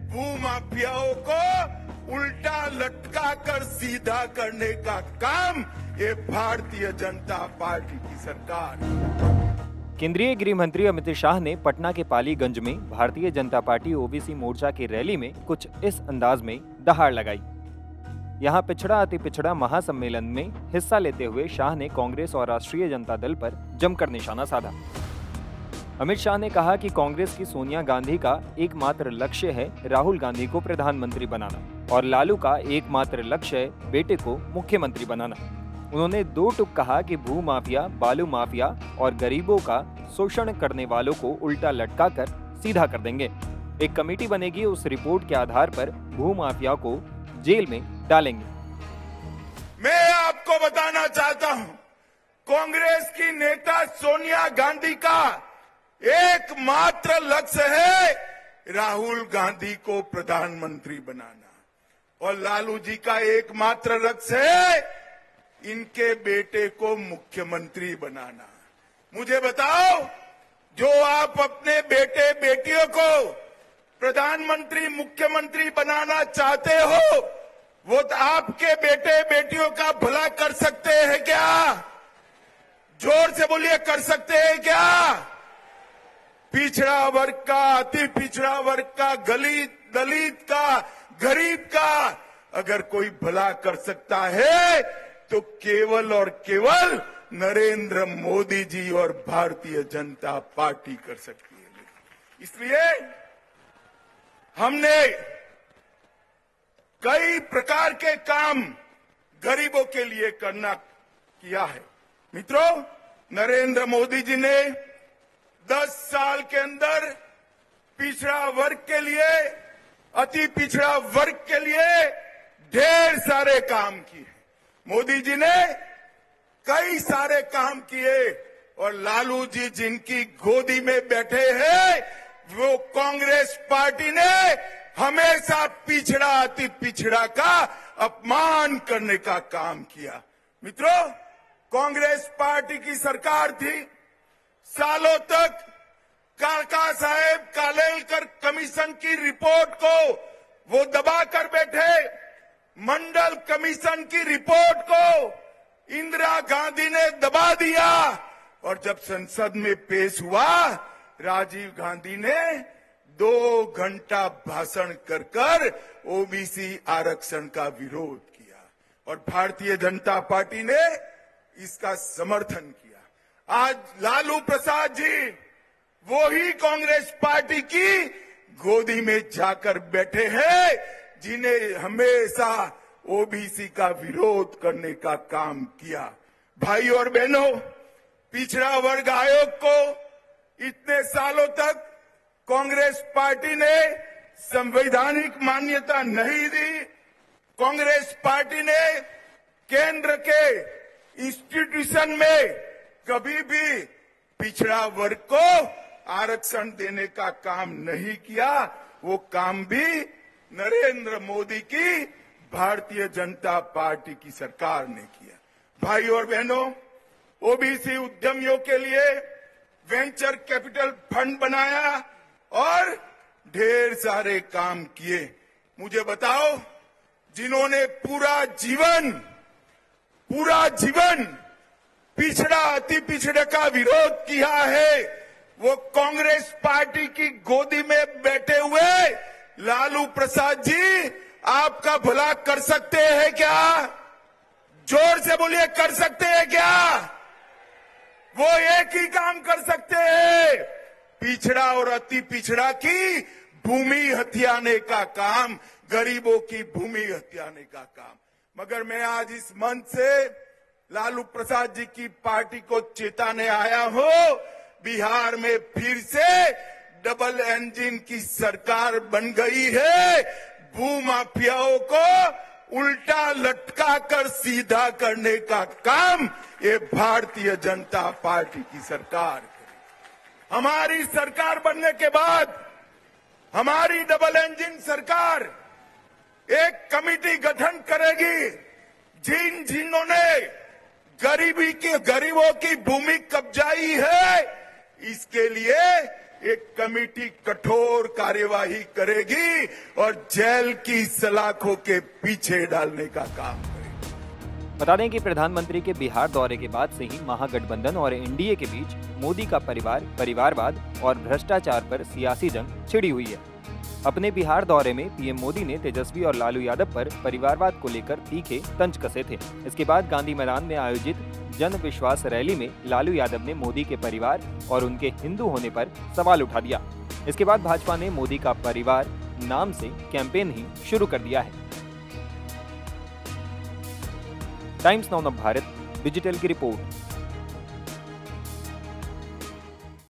भूमाफियाओं को उल्टा लटका कर सीधा करने का काम ये भारतीय जनता पार्टी की सरकार। केंद्रीय गृह मंत्री अमित शाह ने पटना के पालीगंज में भारतीय जनता पार्टी ओबीसी मोर्चा की रैली में कुछ इस अंदाज में दहाड़ लगाई। यहां पिछड़ा अति पिछड़ा महासम्मेलन में हिस्सा लेते हुए शाह ने कांग्रेस और राष्ट्रीय जनता दल पर जमकर निशाना साधा। अमित शाह ने कहा कि कांग्रेस की सोनिया गांधी का एकमात्र लक्ष्य है राहुल गांधी को प्रधानमंत्री बनाना और लालू का एकमात्र लक्ष्य है बेटे को मुख्यमंत्री बनाना। उन्होंने दो टूक कहा कि भू माफिया, बालू माफिया और गरीबों का शोषण करने वालों को उल्टा लटकाकर सीधा कर देंगे। एक कमेटी बनेगी, उस रिपोर्ट के आधार पर भू माफिया को जेल में डालेंगे। मैं आपको बताना चाहता हूं, कांग्रेस की नेता सोनिया गांधी का एकमात्र लक्ष्य है राहुल गांधी को प्रधानमंत्री बनाना और लालू जी का एकमात्र लक्ष्य है इनके बेटे को मुख्यमंत्री बनाना। मुझे बताओ, जो आप अपने बेटे बेटियों को प्रधानमंत्री मुख्यमंत्री बनाना चाहते हो, वो तो आपके बेटे बेटियों का भला कर सकते हैं क्या? जोर से बोलिए, कर सकते हैं क्या? पिछड़ा वर्ग का, अति पिछड़ा वर्ग का, दलित का, गरीब का अगर कोई भला कर सकता है तो केवल और केवल नरेंद्र मोदी जी और भारतीय जनता पार्टी कर सकती है। इसलिए हमने कई प्रकार के काम गरीबों के लिए किया है। मित्रों, नरेंद्र मोदी जी ने 10 साल के अंदर पिछड़ा वर्ग के लिए, अति पिछड़ा वर्ग के लिए ढेर सारे काम किए। मोदी जी ने कई सारे काम किए और लालू जी जिनकी गोदी में बैठे हैं, वो कांग्रेस पार्टी ने हमेशा पिछड़ा, अति पिछड़ा का अपमान करने का काम किया। मित्रों, कांग्रेस पार्टी की सरकार थी, सालों तक काका साहेब कालेलकर कमीशन की रिपोर्ट को वो दबा कर बैठे। मंडल कमीशन की रिपोर्ट को इंदिरा गांधी ने दबा दिया और जब संसद में पेश हुआ, राजीव गांधी ने 2 घंटा भाषण कर ओबीसी आरक्षण का विरोध किया और भारतीय जनता पार्टी ने इसका समर्थन किया। आज लालू प्रसाद जी वो ही कांग्रेस पार्टी की गोदी में जाकर बैठे हैं जिन्हें हमेशा ओबीसी का विरोध करने का काम किया। भाई और बहनों, पिछड़ा वर्ग आयोग को इतने सालों तक कांग्रेस पार्टी ने संवैधानिक मान्यता नहीं दी। कांग्रेस पार्टी ने केंद्र के इंस्टीट्यूशन में कभी भी पिछड़ा वर्ग को आरक्षण देने का काम नहीं किया। वो काम भी नरेंद्र मोदी की भारतीय जनता पार्टी की सरकार ने किया। भाई और बहनों, ओबीसी उद्यमियों के लिए वेंचर कैपिटल फंड बनाया और ढेर सारे काम किए। मुझे बताओ, जिन्होंने पूरा जीवन पिछड़ा, अति पिछड़े का विरोध किया है, वो कांग्रेस पार्टी की गोदी में बैठे हुए लालू प्रसाद जी आपका भला कर सकते हैं क्या? जोर से बोलिए, कर सकते हैं क्या? वो एक ही काम कर सकते हैं, पिछड़ा और अति पिछड़ा की भूमि हथियाने का काम, गरीबों की भूमि हथियाने का काम। मगर मैं आज इस मंच से लालू प्रसाद जी की पार्टी को चेताने आया हूं, बिहार में फिर से डबल इंजन की सरकार बन गई है। भूमाफियाओं को उल्टा लटका कर सीधा करने का काम ये भारतीय जनता पार्टी की सरकार करेगी। हमारी सरकार बनने के बाद हमारी डबल इंजन सरकार एक कमेटी गठन करेगी, जिन्होंने गरीबों की भूमि कब्जाई है, इसके लिए एक कमेटी कठोर कार्यवाही करेगी और जेल की सलाखों के पीछे डालने का काम करेगी। बता दें कि प्रधानमंत्री के बिहार दौरे के बाद से ही महागठबंधन और एनडीए के बीच मोदी का परिवारवाद और भ्रष्टाचार पर सियासी जंग छिड़ी हुई है। अपने बिहार दौरे में पीएम मोदी ने तेजस्वी और लालू यादव पर परिवारवाद को लेकर तीखे तंज कसे थे। इसके बाद गांधी मैदान में आयोजित जन विश्वास रैली में लालू यादव ने मोदी के परिवार और उनके हिंदू होने पर सवाल उठा दिया। इसके बाद भाजपा ने मोदी का परिवार नाम से कैंपेन ही शुरू कर दिया है। टाइम्स नाउ भारत डिजिटल की रिपोर्ट।